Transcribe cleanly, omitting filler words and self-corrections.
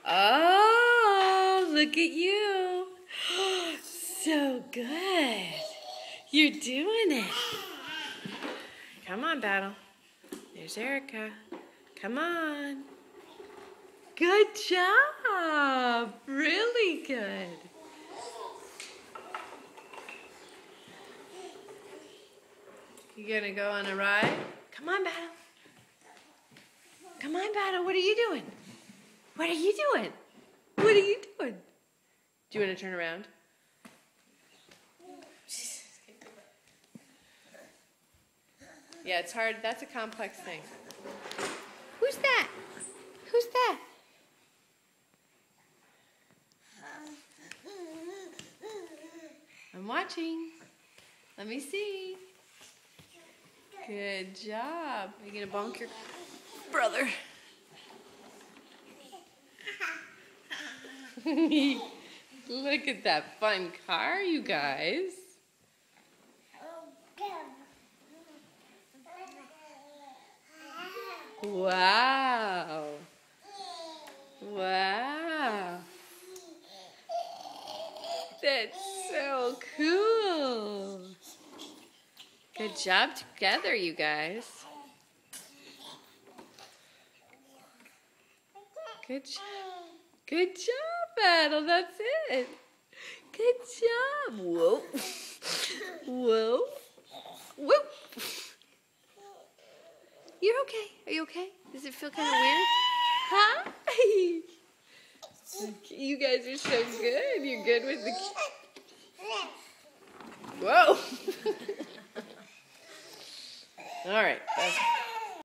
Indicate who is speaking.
Speaker 1: Oh, look at you. So good. You're doing it. Come on, Battle. There's Erica. Come on. Good job. Really good. You gonna go on a ride? Come on, Battle. Come on, Battle. What are you doing? What are you doing? What are you doing? Do you want to turn around? Yeah, it's hard. That's a complex thing. Who's that? Who's that? I'm watching. Let me see. Good job. Are you going to bonk your brother? Look at that fun car, you guys. Wow. Wow. That's so cool. Good job together, you guys. Good job. Good job, Battle. That's it. Good job. Whoa. Whoa. Whoa. You're okay. Are you okay? Does it feel kind of weird? Huh? You guys are so good. You're good with the... Whoa. All right.